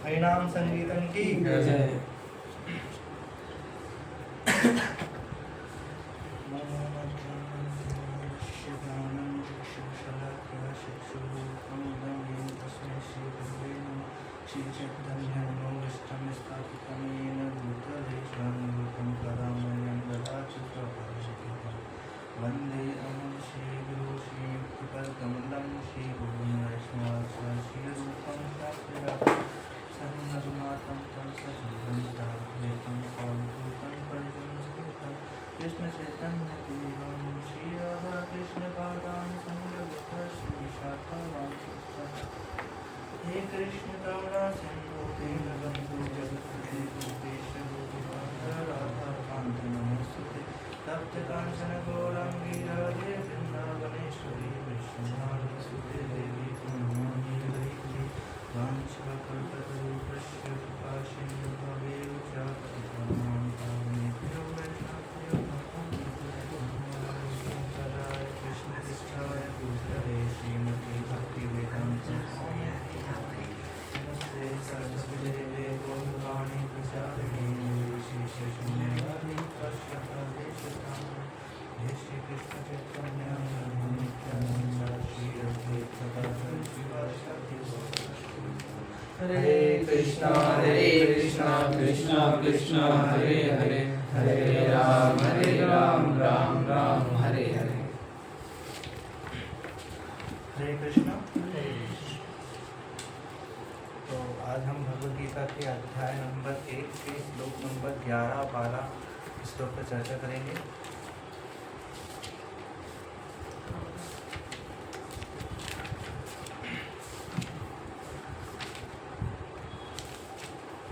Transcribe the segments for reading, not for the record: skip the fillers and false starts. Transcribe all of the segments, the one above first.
हरिनाम संकीर्तन की जय। वंदे अहं श्री गुरु श्री कमलं श्री गुरु वैष्णव श्री रूपं शास्त्रं संगमातं तं सजीवं वेदं पौरुषं परिजनस्थितं कृष्ण चैतन्य देवं श्री राधा कृष्ण पादान् संगतं श्री शाखावान् हे कृष्ण करुणा सिंधु दीनबंधु जगत्पते गोपेश राधा कांत नमोस्तुते तप्त कांचन गौरांगी राधे वृंदावनेश्वरी विष्णुसुते देवी पुण्यमोहिनी वाञ्छाकल्पतरुभ्यश्च कृपासिन्धु भवेयुः च पतितानां पावनेभ्यो वैष्णवेभ्यो नमः कृष्णकृष्णाय भूतले श्रीमती भक्तिवेदान्त स्वामी नमस्ते सरस्वती देवे गौरवाणी प्रचारिणी निर्विशेषशून्यवादी पश्चादेशतां हे श्री कृष्ण चैतन्य नित्यानंद श्री अद्वैत गदाधर शिवासादि हरे कृष्णा कृष्णा कृष्णा हरे हरे हरे राम राम राम हरे हरे। हरे कृष्णा। तो आज हम भगवद गीता के अध्याय नंबर 1 के श्लोक नंबर 11, 12 श्लोक पर चर्चा करेंगे।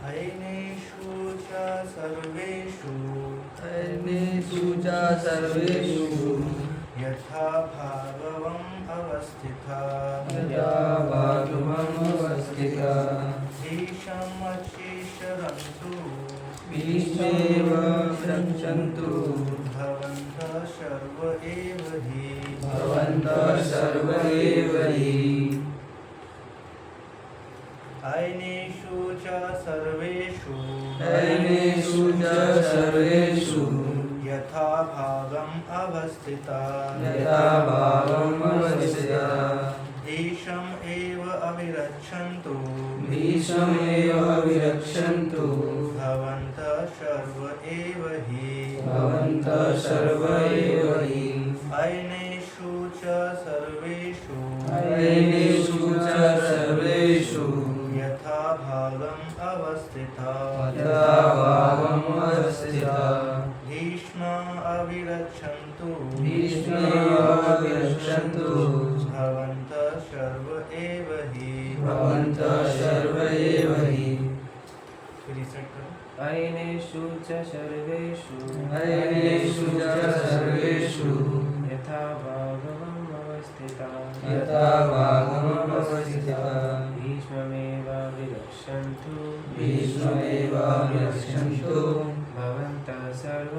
अयनेषु च सर्वेषु यथा भागवम् अवस्थिता भीष्मेव रक्षन्तु भवन्तः सर्व एव हि अयनेषु च सर्वेषु यथा भागम् अवस्थिता भीष्म एव अविरक्षन्तु भवन्तः सर्व एव हि अयनेषु च सर्वेषु यथा भागम् अवस्थिता भीष्म अविरक्षन्तु भवन्तः सर्व एव हि। रिसेट करो। अयनेषु च सर्वेषु यथा भागवम् अवस्थिता भीष्ममेव विरक्षन्तु भवन्तः सर्व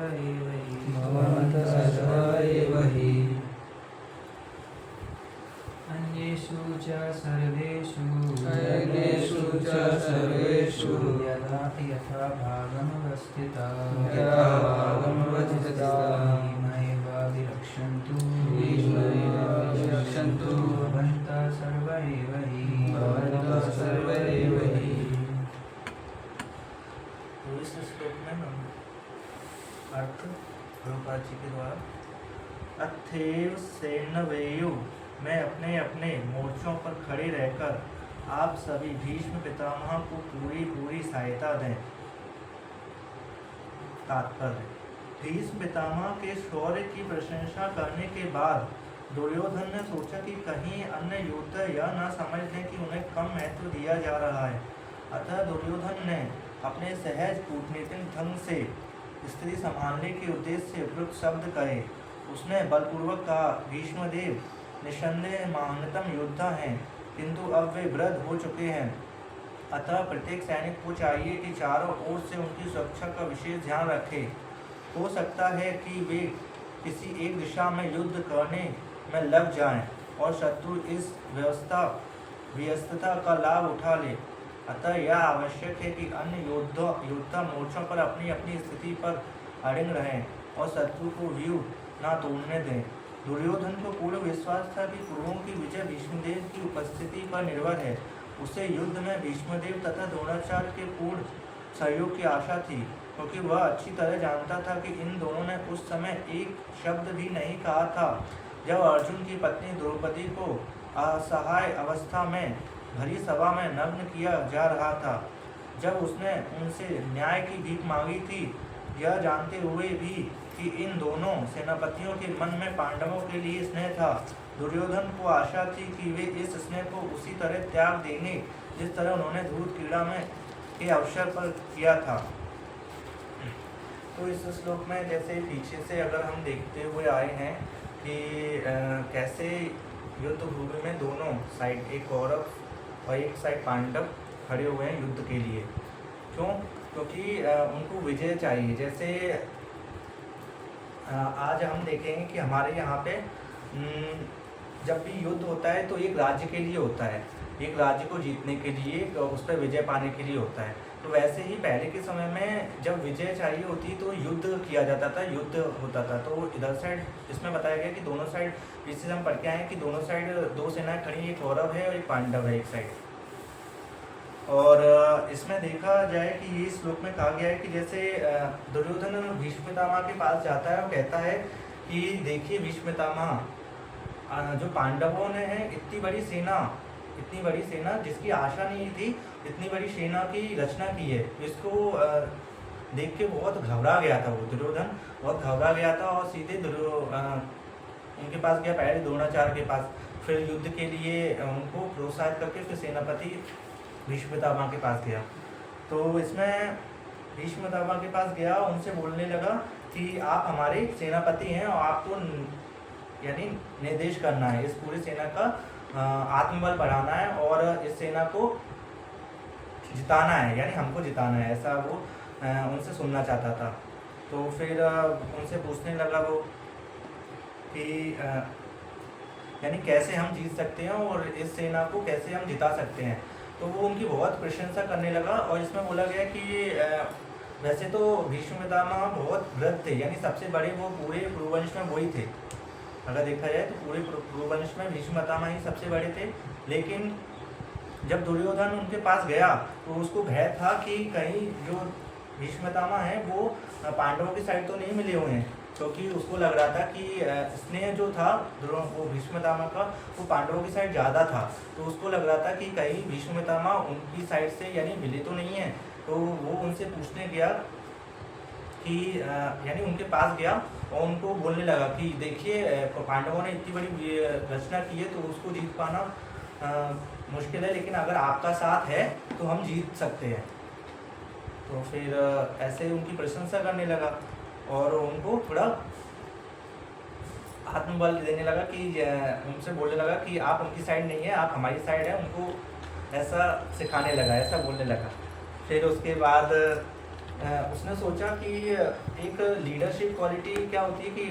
एव हि अन्येषु च सर्वेषु विशु यथा यथा भागमवस्थिता यथा भागमवस्थिता भीष्मैवाभिरक्षन्तु भीष्मैवाभिरक्षन्तु भवन्तः सर्व एव हि भवन्तः सर्व एव हि। तो इस श्लोक में हम अर्थ प्रभुपाद जी के द्वारा अथैव सेनवेयु, मैं अपने अपने मोर्चों पर खड़े रहकर आप सभी भीष्म पितामह को पूरी सहायता दें। तात्पर्य, भीष्म पितामह के शौर्य की प्रशंसा करने के बाद दुर्योधन ने सोचा कि कहीं अन्य योद्धा यह न समझ लें कि उन्हें कम महत्व दिया जा रहा है। अतः दुर्योधन ने अपने सहज कूटनीतिक ढंग से स्थिति संभालने के उद्देश्य से उपयुक्त शब्द कहे। उसने बलपूर्वक कहा, भीष्मदेव निस्संदेह महानतम योद्धा हैं, किंतु अब वे वृद्ध हो चुके हैं। अतः प्रत्येक सैनिक को चाहिए कि चारों ओर से उनकी सुरक्षा का विशेष ध्यान रखे। हो सकता है कि वे किसी एक दिशा में युद्ध करने में लग जाएं और शत्रु इस व्यस्तता का लाभ उठा ले। अतः यह आवश्यक है कि अन्य योद्धा मोर्चों पर अपनी अपनी स्थिति पर अड़िग रहें और शत्रु को व्यूह न तोड़ने दें। दुर्योधन को पूर्ण विश्वास था कि कुरुओं की विजय भीष्मदेव की उपस्थिति पर निर्भर है। उसे युद्ध में भीष्मदेव तथा द्रोणाचार्य के पूर्ण सहयोग की आशा थी, क्योंकि वह अच्छी तरह जानता था कि इन दोनों ने उस समय एक शब्द भी नहीं कहा था जब अर्जुन की पत्नी द्रौपदी को असहाय अवस्था में भरी सभा में नग्न किया जा रहा था। जब उसने उनसे न्याय की भीख मांगी थी, यह जानते हुए भी कि इन दोनों सेनापतियों के मन में पांडवों के लिए स्नेह था। दुर्योधन को आशा थी कि वे इस स्नेह को उसी तरह त्याग देंगे जिस तरह उन्होंने धूर्त क्रीड़ा में के अवसर पर किया था। तो इस श्लोक में जैसे पीछे से अगर हम देखते हुए आए हैं कि कैसे युद्ध भूमि में दोनों साइड, एक कौरव और एक साइड पांडव खड़े हुए हैं युद्ध के लिए। क्यों? क्योंकि उनको विजय चाहिए। जैसे आज हम देखेंगे कि हमारे यहाँ पे जब भी युद्ध होता है तो एक राज्य के लिए होता है, एक राज्य को जीतने के लिए, उस पर विजय पाने के लिए होता है। तो वैसे ही पहले के समय में जब विजय चाहिए होती तो युद्ध किया जाता था, युद्ध होता था। तो इधर साइड इसमें बताया गया कि दोनों साइड, इससे हम पढ़ के आए कि दोनों साइड दो सेनाएं खड़ी, एक कौरव है और एक पांडव है एक साइड। और इसमें देखा जाए कि ये श्लोक में कहा गया है कि जैसे दुर्योधन भीष्म पितामह के पास जाता है और कहता है कि देखिए भीष्म पितामह, जो पांडवों ने है इतनी बड़ी सेना जिसकी आशा नहीं थी, इतनी बड़ी सेना की रचना की है। इसको देख के बहुत घबरा गया था, वो दुर्योधन बहुत घबरा गया था और सीधे उनके पास गया, पहले द्रोणाचार्य के पास, फिर युद्ध के लिए उनको प्रोत्साहित करके फिर सेनापति भीष्म पितामह के पास गया। तो इसमें भीष्म पितामह के पास गया, उनसे बोलने लगा कि आप हमारे सेनापति हैं और आपको यानी निर्देश करना है, इस पूरी सेना का आत्मबल बढ़ाना है और इस सेना को जिताना है, यानी हमको जिताना है, ऐसा वो उनसे सुनना चाहता था। तो फिर उनसे पूछने लगा वो कि यानी कैसे हम जीत सकते हैं और इस सेना को कैसे हम जिता सकते हैं। तो वो उनकी बहुत प्रशंसा करने लगा और इसमें बोला गया कि वैसे तो भीष्म पितामह बहुत वृद्ध थे, यानी सबसे बड़े वो पूरे कुरुवंश में वही थे। अगर देखा जाए तो पूरे कुरुवंश में भीष्म पितामह ही सबसे बड़े थे। लेकिन जब दुर्योधन उनके पास गया तो उसको भय था कि कहीं जो भीष्म पितामह हैं वो पांडवों की साइड तो नहीं मिले हुए हैं, क्योंकि उसको लग रहा था कि स्नेह जो था वो भीष्म पितामह का वो पांडवों की साइड ज़्यादा था। तो उसको लग रहा था कि कहीं भीष्म पितामह उनकी साइड से यानी मिले तो नहीं है। तो वो उनसे पूछने गया कि यानी उनके पास गया और उनको बोलने लगा कि देखिए पांडवों ने इतनी बड़ी रचना की है तो उसको जीत पाना मुश्किल है, लेकिन अगर आपका साथ है तो हम जीत सकते हैं। तो फिर ऐसे उनकी प्रशंसा करने लगा और उनको थोड़ा आत्मबल देने लगा कि उनसे बोलने लगा कि आप उनकी साइड नहीं है, आप हमारी साइड है, उनको ऐसा सिखाने लगा, ऐसा बोलने लगा। फिर उसके बाद उसने सोचा कि एक लीडरशिप क्वालिटी क्या होती है कि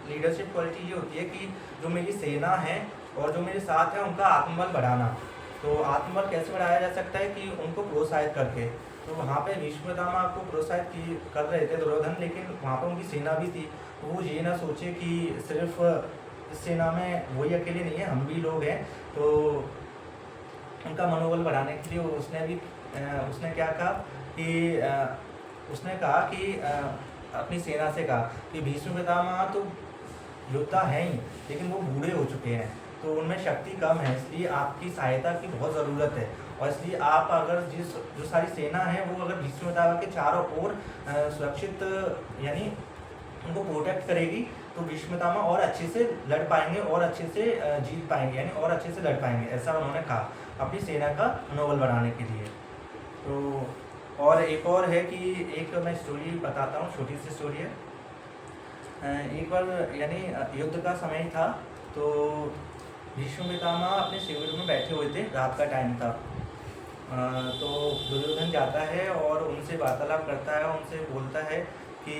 लीडरशिप क्वालिटी ये होती है कि जो मेरी सेना है और जो मेरे साथ है उनका आत्मबल बढ़ाना। तो आत्मबल कैसे बढ़ाया जा सकता है कि उनको प्रोत्साहित करके। तो वहाँ पे भीष्म पितामह को प्रोत्साहित कर रहे थे दुर्योधन, लेकिन वहाँ पे उनकी सेना भी थी। तो वो ये ना सोचे कि सिर्फ इस सेना में वही अकेले नहीं है, हम भी लोग हैं। तो उनका मनोबल बढ़ाने के लिए उसने क्या कहा कि उसने कहा कि अपनी सेना से कहा कि भीष्म पितामह तो योद्धा हैं ही, लेकिन वो बूढ़े हो चुके हैं, तो उनमें शक्ति कम है, इसलिए आपकी सहायता की बहुत ज़रूरत है। और इसलिए आप अगर जो सारी सेना है वो अगर भीष्म पितामह के चारों ओर सुरक्षित यानी उनको प्रोटेक्ट करेगी, तो भीष्म पितामह और अच्छे से लड़ पाएंगे और अच्छे से जीत पाएंगे, यानी और अच्छे से लड़ पाएंगे, ऐसा उन्होंने कहा अपनी सेना का मनोबल बढ़ाने के लिए। तो और एक और है कि एक मैं स्टोरी बताता हूँ, छोटी सी स्टोरी है। एक बार यानी युद्ध का समय था, तो भीष्म पितामह अपने शिविर में बैठे हुए थे, रात का टाइम था। तो दुर्योधन जाता है और उनसे वार्तालाप करता है, उनसे बोलता है कि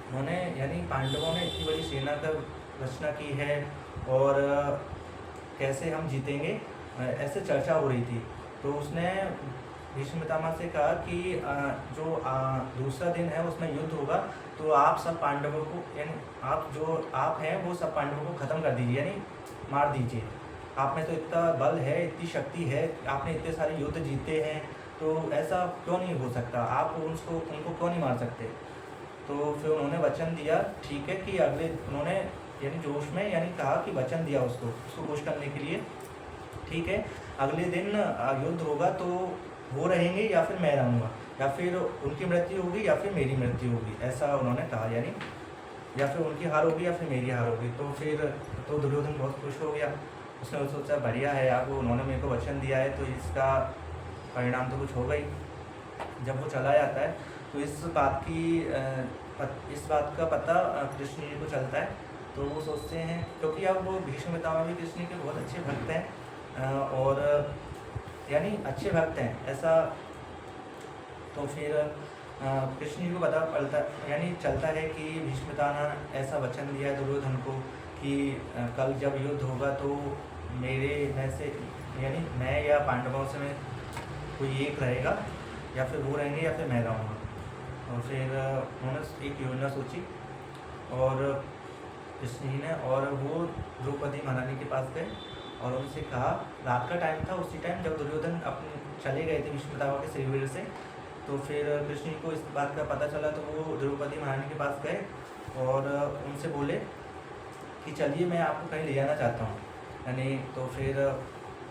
उन्होंने यानी पांडवों ने इतनी बड़ी सेना का रचना की है और कैसे हम जीतेंगे, ऐसे चर्चा हो रही थी। तो उसने भीष्म पितामह से कहा कि जो दूसरा दिन है उसमें युद्ध होगा, तो आप सब पांडवों को यानी आप हैं वो सब पांडवों को ख़त्म कर दीजिए, यानी मार दीजिए। आप में तो इतना बल है, इतनी शक्ति है, आपने इतने सारे युद्ध जीते हैं, तो ऐसा क्यों नहीं हो सकता, आप उनको क्यों नहीं मार सकते। तो फिर उन्होंने वचन दिया, ठीक है, कि उन्होंने यानी जोश में यानी कहा कि वचन दिया उसको खुश करने के लिए, ठीक है, अगले दिन युद्ध होगा तो वो रहेंगे या फिर मैं रहूँगा, या फिर उनकी मृत्यु होगी या फिर मेरी मृत्यु होगी, ऐसा उन्होंने कहा, यानी या फिर उनकी हार होगी या फिर मेरी हार होगी। तो दुर्योधन बहुत खुश हो गया, उसने सोचा बढ़िया है, अब उन्होंने मेरे को वचन दिया है तो इसका परिणाम तो कुछ होगा ही। जब वो चला जाता है तो इस बात का पता कृष्ण जी को चलता है। तो वो सोचते हैं, क्योंकि अब वो भीष्म पितामह भी कृष्ण के बहुत अच्छे भक्त हैं और यानी अच्छे भक्त हैं ऐसा। तो फिर कृष्ण जी को पता चलता है कि भीष्म पितामह ऐसा वचन दिया है दुर्योधन को कि कल जब युद्ध होगा तो मेरे में से यानी मैं या पांडवों से में कोई एक रहेगा, या फिर वो रहेंगे या फिर मैं रहूँगा। और फिर उन्होंने एक योजना सोची और कृष्ण जी ने, और वो द्रौपदी महारानी के पास गए और उनसे कहा, रात का टाइम था उसी टाइम जब दुर्योधन अपने चले गए थे भीष्म पितामह के शिविर से। तो फिर कृष्ण जी को इस बात का पता चला, तो वो द्रौपदी महारानी के पास गए और उनसे बोले कि चलिए मैं आपको कहीं ले जाना चाहता हूँ, यानी। तो फिर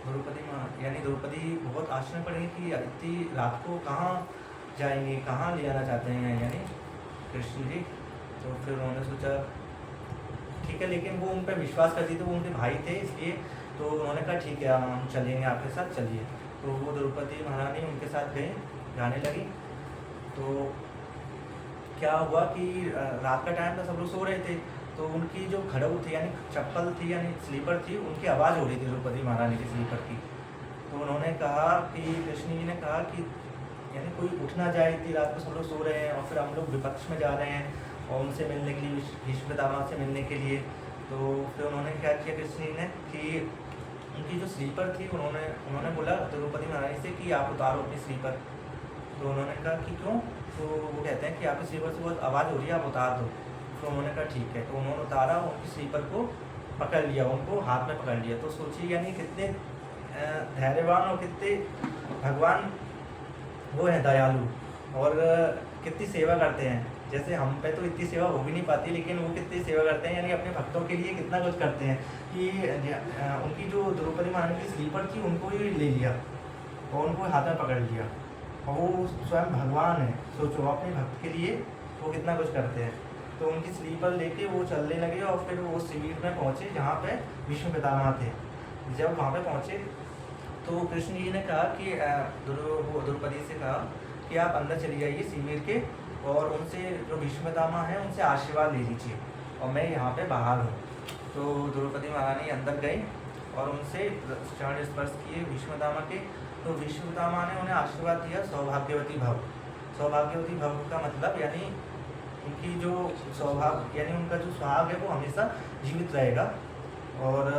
द्रौपदी बहुत आश्चर्य पड़ी कि इतनी रात को कहाँ जाएंगे, कहाँ ले जाना चाहते हैं यानी कृष्ण जी। तो फिर उन्होंने सोचा ठीक है, लेकिन वो उन पर विश्वास करती थी, वो उनके भाई थे इसलिए। तो उन्होंने कहा ठीक है हम चलेंगे आपके साथ, चलिए। तो वो द्रौपदी महारानी उनके साथ गए, जाने लगी। तो क्या हुआ कि रात का टाइम था, सब लोग सो रहे थे, तो उनकी जो खड़ऊ थी यानी चप्पल थी यानी स्लीपर थी, उनकी आवाज़ हो रही थी द्रौपदी महारानी की स्लीपर की। तो उन्होंने कहा कि कृष्ण जी ने कहा कि यानी कोई उठ ना जाए, इतनी रात को सब लोग सो रहे हैं और फिर हम लोग विपक्ष में जा रहे हैं और उनसे मिलने के लिए, भीष्म पितामह से मिलने के लिए। तो फिर उन्होंने क्या किया कृष्ण जी ने कि उनकी जो स्लीपर थी उन्होंने बोला द्रौपदी महारानी से कि आप उतारो अपनी स्लीपर। तो उन्होंने कहा कि क्यों। तो वो कहते हैं कि आपकी स्लीपर से बहुत आवाज़ हो रही है, आप उतार दो। तो उन्होंने कहा ठीक है। तो उन्होंने उतारा, उनकी स्लीपर को पकड़ लिया, उनको हाथ में पकड़ लिया। तो सोचिए यानी कितने धैर्यवान और कितने भगवान वो हैं दयालु, और कितनी सेवा करते हैं। जैसे हम पे तो इतनी सेवा हो भी नहीं पाती, लेकिन वो कितनी सेवा करते हैं, यानी अपने भक्तों के लिए कितना कुछ करते हैं कि उनकी जो द्रौपदी महारानी की स्लीपर थी उनको ही ले लिया और उनको हाथ में पकड़ लिया, और वो स्वयं भगवान है। सोचो अपने भक्त के लिए वो कितना कुछ करते हैं। तो उनकी स्लीपर लेके वो चलने लगे और फिर वो शिविर में पहुँचे जहाँ पे भीष्म पितामह थे। जब वहाँ पे पहुँचे तो कृष्ण जी ने कहा कि द्रौपदी से कहा कि आप अंदर चली जाइए शिविर के, और उनसे जो भीष्म पितामह हैं उनसे आशीर्वाद ले लीजिए, और मैं यहाँ पे बाहर हूँ। तो द्रौपदी महारानी अंदर गई और उनसे चरण स्पर्श किए भीष्म पितामह के। तो भीष्म पितामह ने उन्हें आशीर्वाद दिया, सौभाग्यवती भव। सौभाग्यवती भव का मतलब यानी उनकी जो सौभाग्य यानी उनका जो सुहाग है वो हमेशा जीवित रहेगा, और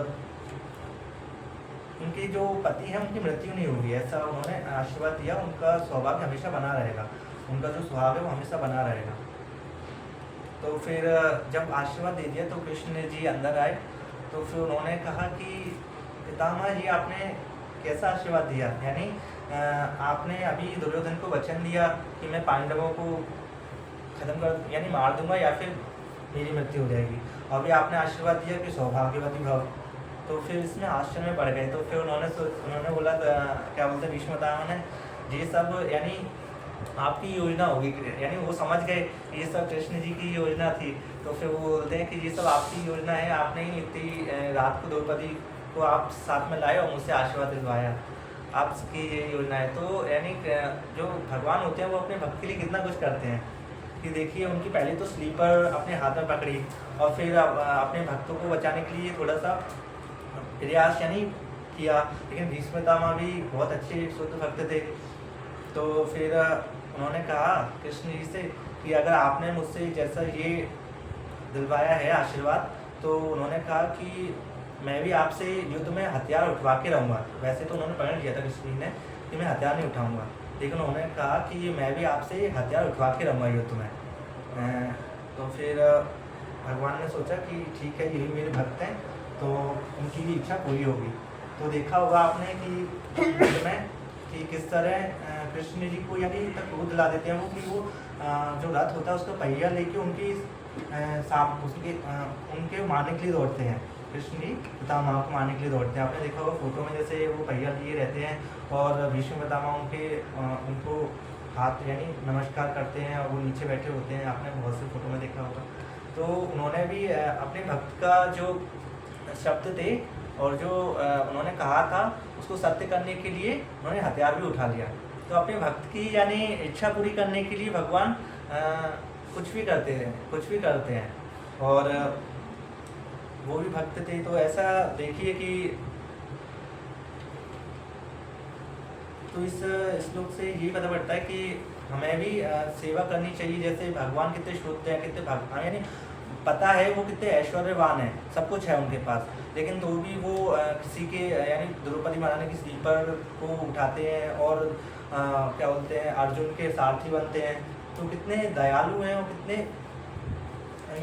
उनके जो पति हैं उनकी मृत्यु नहीं होगी, ऐसा उन्होंने आशीर्वाद दिया। उनका सौभाग्य हमेशा बना रहेगा, उनका जो सुहाग है वो हमेशा बना रहेगा। तो फिर जब आशीर्वाद दे दिया तो कृष्ण जी अंदर आए। तो फिर उन्होंने कहा कि पितामह जी आपने कैसा आशीर्वाद दिया, यानी आपने अभी दुर्योधन को वचन दिया कि मैं पांडवों को खत्म कर यानी मार दूंगा या फिर मेरी मृत्यु हो जाएगी, और अभी आपने आशीर्वाद दिया कि सौभाग्यवती भव। तो फिर इसमें आश्चर्य में पड़ गए। तो फिर उन्होंने बोला क्या बोलते भीष्म पितामह ने, ये सब यानी आपकी योजना होगी, यानी वो समझ गए ये सब कृष्ण जी की योजना थी। तो फिर वो बोलते हैं कि ये सब आपकी योजना है, आपने ही इतनी रात को द्रौपदी को आप साथ में लाए और मुझसे आशीर्वाद दिलवाया, आपकी ये योजना है। तो यानी जो भगवान होते हैं वो अपने भक्त के लिए कितना कुछ करते हैं कि देखिए, उनकी पहले तो स्लीपर अपने हाथ में पकड़ी और फिर अपने भक्तों को बचाने के लिए थोड़ा सा प्रयास यानी किया। लेकिन भीष्म पितामह भी बहुत अच्छे शुद्ध भक्त थे। तो फिर उन्होंने कहा कृष्ण जी से कि अगर आपने मुझसे जैसा ये दिलवाया है आशीर्वाद, तो उन्होंने कहा कि मैं भी आपसे युद्ध में हथियार उठवा के रहूँगा। वैसे तो उन्होंने प्रण किया था कृष्ण जी ने कि मैं हथियार नहीं उठाऊँगा, लेकिन उन्होंने कहा कि मैं भी आपसे हथियार उठवा के रहूँगा युद्ध में। तो फिर भगवान ने सोचा कि ठीक है, यही मेरे भक्त हैं, तो उनकी भी इच्छा पूरी होगी। तो देखा होगा आपने कि युद्ध में कि किस तरह कृष्ण जी को यानी तक वो दिला देते हैं वो कि वो जो रथ होता है उसका पहिया लेके उनकी उनके मारने के लिए दौड़ते हैं। कृष्ण जी पितामह को मारने के लिए दौड़ते हैं। आपने देखा होगा फोटो में, जैसे वो पहिया लिए रहते हैं और भीष्म पितामह उनको हाथ यानी नमस्कार करते हैं और वो नीचे बैठे होते हैं। आपने बहुत से फोटो में देखा होगा। तो उन्होंने भी अपने भक्त का जो शब्द थे और जो उन्होंने कहा था उसको सत्य करने के लिए उन्होंने हथियार भी उठा लिया। तो अपने भक्त की यानी इच्छा पूरी करने के लिए भगवान कुछ भी करते हैं और वो भी भक्त थे। तो ऐसा देखिए कि तो इस श्लोक से यही पता पड़ता है कि हमें भी सेवा करनी चाहिए। जैसे भगवान कितने शुद्ध हैं, कितने भगवान यानी पता है वो कितने ऐश्वर्यवान हैं, सब कुछ है उनके पास, लेकिन तो भी वो किसी के यानी द्रौपदी महारानी की स्लीपर को उठाते हैं और क्या बोलते हैं अर्जुन के सारथी बनते हैं। तो कितने दयालु हैं और कितने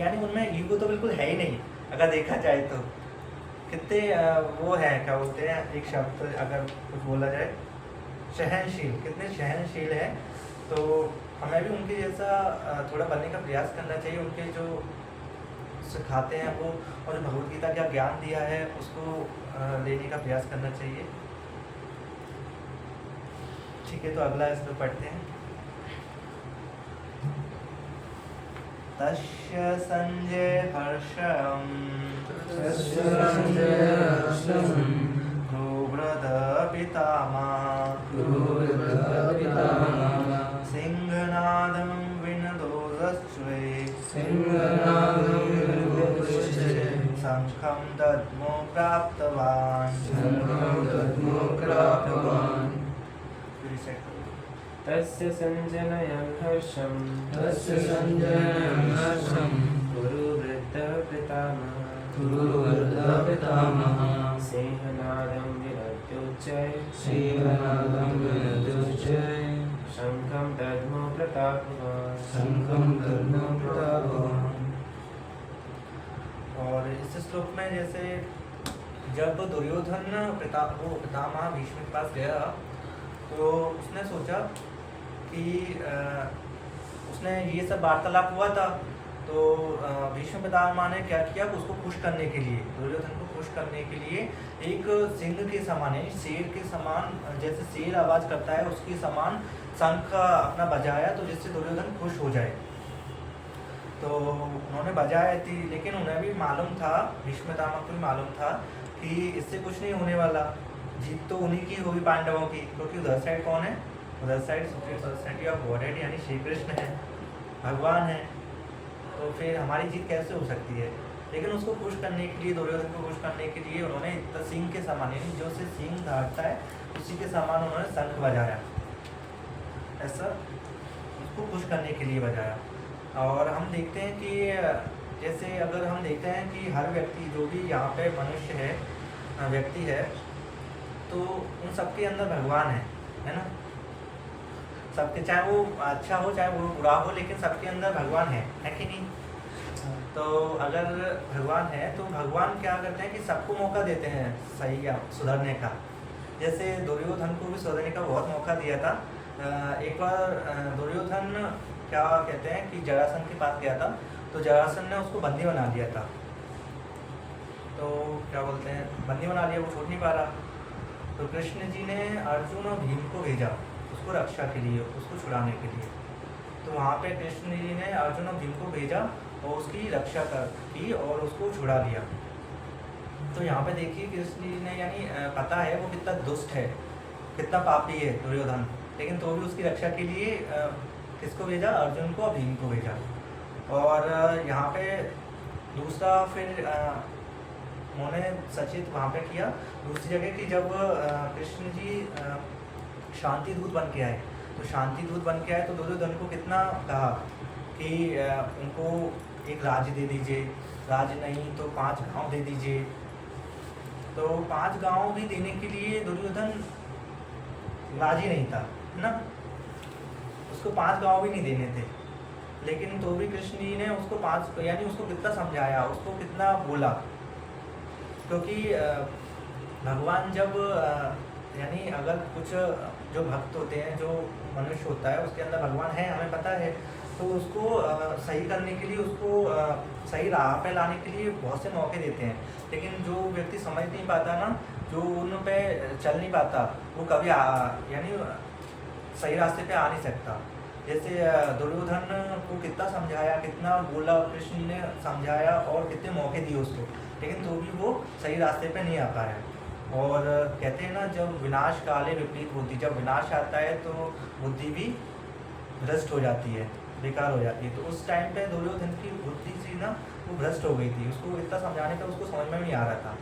यानी उनमें ईगो तो बिल्कुल है ही नहीं अगर देखा जाए तो। कितने वो हैं क्या बोलते हैं, एक शब्द अगर कुछ बोला जाए, सहनशील, कितने सहनशील हैं। तो हमें भी उनके जैसा थोड़ा बनने का प्रयास करना चाहिए। उनके जो सिखाते हैं वो और जो भगवद गीता का ज्ञान दिया है उसको लेने का प्रयास करना चाहिए। ठीक है, तो अगला इसमें पढ़ते हैं। तस्य संजय हर्षम क्रुब्रद पितामह सिंहनादं विनदोदस्वे शंखं दद्मो प्राप्तवान्। तस्य संजनयन् हर्षं गुरु वृद्धः पितामह सिंहनादं विनद्योच्चैः शंखं दद्मो प्रतापवान्। और इस श्लोक में जैसे जब दुर्योधन पितामह भीष्म के पास गया तो उसने सोचा कि उसने ये सब वार्तालाप हुआ था। तो भीष्म पितामह ने क्या किया, उसको खुश करने के लिए, दुर्योधन को खुश करने के लिए एक सिंह के समान है, शेर के समान, जैसे शेर आवाज करता है उसके समान शंख अपना बजाया, तो जिससे दुर्योधन खुश हो जाए। तो उन्होंने बजाया थी, लेकिन उन्हें भी मालूम था, भीष्म पितामह को भी मालूम था कि इससे कुछ नहीं होने वाला, जीत तो उन्हीं की होगी पांडवों की, क्योंकि उधर साइड कौन है, उधर side supreme personality of godhead यानी श्री कृष्ण है, भगवान है। तो फिर हमारी जीत कैसे हो सकती है। लेकिन उसको खुश करने के लिए, दुर्योधन को खुश करने के लिए उन्होंने सिंह के समान यानी जो से सिंह धारता है उसी के समान उन्होंने शंख बजाया, ऐसा उसको खुश करने के लिए बजाया। और हम देखते हैं कि जैसे अगर हम देखते हैं कि हर व्यक्ति जो भी यहाँ पे मनुष्य है, व्यक्ति है, तो उन सबके अंदर भगवान है ना। सबके, चाहे वो अच्छा हो चाहे वो बुरा हो, लेकिन सबके अंदर भगवान है कि नहीं। तो अगर भगवान है तो भगवान क्या करते हैं कि सबको मौका देते हैं सही या सुधरने का। जैसे दुर्योधन को भी सुधरने का बहुत मौका दिया था। एक बार दुर्योधन क्या कहते हैं कि जरासंध के पास गया था, तो जरासंध ने उसको बंदी बना लिया था। तो क्या बोलते हैं, बंदी बना लिया, वो छूट नहीं पा रहा। तो कृष्ण जी ने अर्जुन और भीम को भेजा उसको रक्षा के लिए, उसको छुड़ाने के लिए। तो वहाँ पे कृष्ण जी ने अर्जुन और भीम को भेजा और उसकी रक्षा की और उसको छुड़ा लिया। तो यहाँ पे देखिए कृष्ण जी ने, यानी पता है वो कितना दुष्ट है, कितना पापी है दुर्योधन, लेकिन तो भी उसकी रक्षा के लिए किसको भेजा, अर्जुन को और भीम को भेजा। और यहाँ पे दूसरा फिर उन्होंने सचेत वहाँ पे किया दूसरी जगह कि जब कृष्ण जी शांति दूत बन के आए, तो शांति दूत बन के आए तो दुर्योधन को कितना कहा कि उनको एक राज्य दे दीजिए, राज्य नहीं तो 5 गांव दे दीजिए। तो 5 गांव भी देने के लिए दुर्योधन राजी नहीं था, है ना। उसको 5 गांव भी नहीं देने थे, लेकिन तो भी कृष्ण जी ने उसको 5, यानी उसको कितना समझाया, उसको कितना बोला। क्योंकि भगवान जब यानी अगर कुछ जो भक्त होते हैं, जो मनुष्य होता है उसके अंदर भगवान है, हमें पता है, तो उसको सही करने के लिए, उसको सही राह पे लाने के लिए बहुत से मौके देते हैं। लेकिन जो व्यक्ति समझ नहीं पाता ना, जो उन पे चल नहीं पाता, वो कभी यानी सही रास्ते पे आ नहीं सकता। जैसे दुर्योधन को कितना समझाया, कितना बोला, कृष्ण ने समझाया और कितने मौके दिए उसको, लेकिन तो भी वो सही रास्ते पे नहीं आ पाया। और कहते हैं ना, जब विनाश काले विपरीत बुद्धि, जब विनाश आता है तो बुद्धि भी भ्रष्ट हो जाती है, बेकार हो जाती है। तो उस टाइम पे दुर्योधन की बुद्धि सी ना वो भ्रष्ट हो गई थी, उसको इतना समझाने पे उसको समझ में नहीं आ रहा था।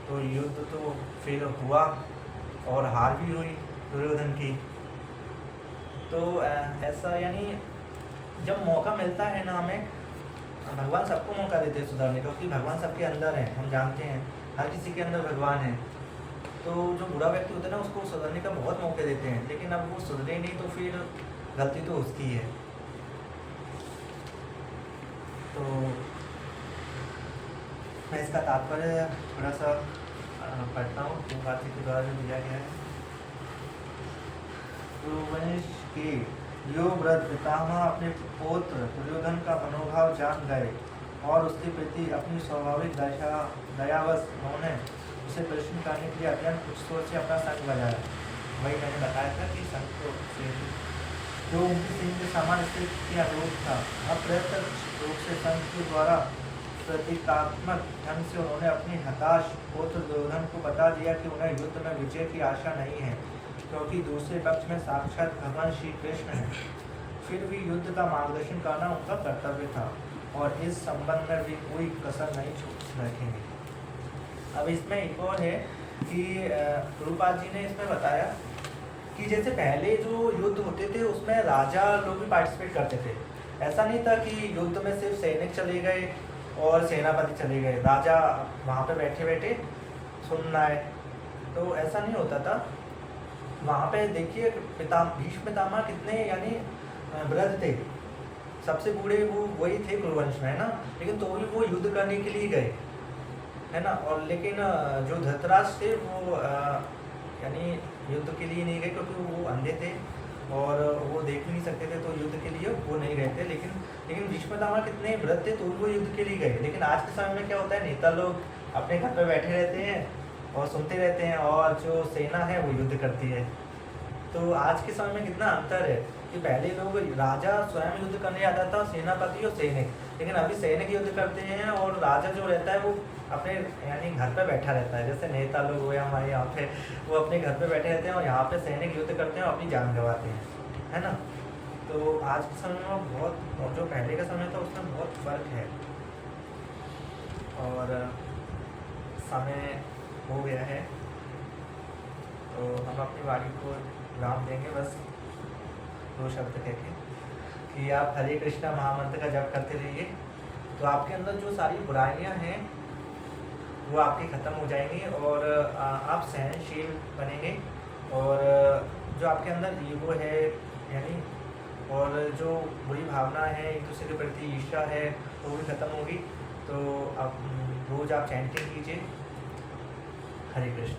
तो युद्ध तो फिर हुआ और हार भी हुई दुर्योधन की। तो ऐसा, यानी जब मौका मिलता है ना हमें, भगवान सबको मौका देते हैं सुधरने का, क्योंकि भगवान सबके अंदर है, हम जानते हैं हर किसी के अंदर भगवान है। तो जो बुरा व्यक्ति होता है ना, उसको सुधरने का बहुत मौके देते हैं, लेकिन अब वो सुधरे नहीं तो फिर गलती तो उसकी है। तो मैं इसका तात्पर्य थोड़ा सा पढ़ता हूँ तुलसी के द्वारा जो दिया गया है। तो वंश के यो व्रत पितामह अपने पौत्र दुर्योधन का मनोभाव जान गए और उसके प्रति अपनी स्वाभाविक दयावश उन्होंने उसे प्रश्न करने के लिए अत्यंत उत्सव से अपना संग बजाया। वही मैंने बताया था कि संग को जो उनकी सिंह के समान स्थिति के अनुरूप था। अप्रत्यक्ष रूप से संघ के द्वारा प्रतीकात्मक ढंग से उन्होंने अपनी हताश पुत्र दुर्योधन को बता दिया कि उन्हें युद्ध में विजय की आशा नहीं है, क्योंकि दूसरे पक्ष में साक्षात भगवान श्री कृष्ण है। फिर भी युद्ध का मार्गदर्शन करना उनका कर्तव्य था और इस संबंध में भी कोई कसर नहीं रखेंगे। अब इसमें एक और है कि गुरुपाद जी ने इसमें बताया कि जैसे पहले जो युद्ध होते थे उसमें राजा लोग भी पार्टिसिपेट करते थे। ऐसा नहीं था कि युद्ध में सिर्फ सैनिक चले गए और सेनापति चले गए, राजा वहाँ पे बैठे बैठे सुनना है, तो ऐसा नहीं होता था। वहाँ पे देखिए भीष्म पितामह कितने यानी वृद्ध थे, सबसे बूढ़े वो वही थे कुरुवंश में, है ना, लेकिन तो भी वो युद्ध करने के लिए गए, है ना। और लेकिन जो धृतराष्ट्र थे वो यानी युद्ध के लिए नहीं गए, क्योंकि वो अंधे थे और वो देख भी नहीं सकते थे, तो युद्ध के लिए वो नहीं गए थे। लेकिन भीष्म पितामह कितने वृद्ध थे तो वो युद्ध के लिए गए। लेकिन आज के समय में क्या होता है, नेता लोग अपने घर पर बैठे रहते हैं और सुनते रहते हैं, और जो सेना है वो युद्ध करती है। तो आज के समय में कितना अंतर है कि पहले लोग राजा स्वयं युद्ध करने आता था, सेनापति और सैनिक, लेकिन अभी सैनिक युद्ध करते हैं और राजा जो रहता है वो अपने यानी घर पे बैठा रहता है। जैसे नेता लोग हुए हमारे यहाँ पे, वो अपने घर पे बैठे रहते हैं और यहाँ पे सैनिक युद्ध करते हैं और अपनी जान गंवाते हैं, है ना। तो आज के समय में बहुत, और जो पहले का समय था उसमें बहुत फर्क है। और समय हो गया है तो हम अपनी वाणी को विराम देंगे, बस 2 शब्द कह के कि आप हरे कृष्णा महामंत्र का जप करते रहिए। तो आपके अंदर जो सारी बुराइयां हैं वो आपके ख़त्म हो जाएंगे और आप सहनशील बनेंगे और जो आपके अंदर ईगो है यानी और जो बुरी भावना है एक दूसरे के प्रति ईर्ष्या है वो भी ख़त्म होगी। तो आप रोज़ आप चैंटिंग कीजिए हरे कृष्ण।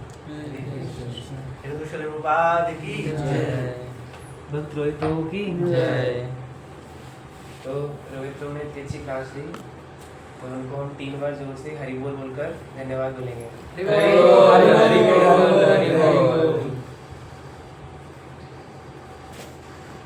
श्री रूपाद की जय। भक्त रोहित प्रभु की जय। तो रोहित प्रभु ने इतनी अच्छी क्लास ली और उनको हम 3 बार जोर से हरि बोल बोलकर धन्यवाद बोलेंगे। हरि बोल, हरि बोल, हरि बोल।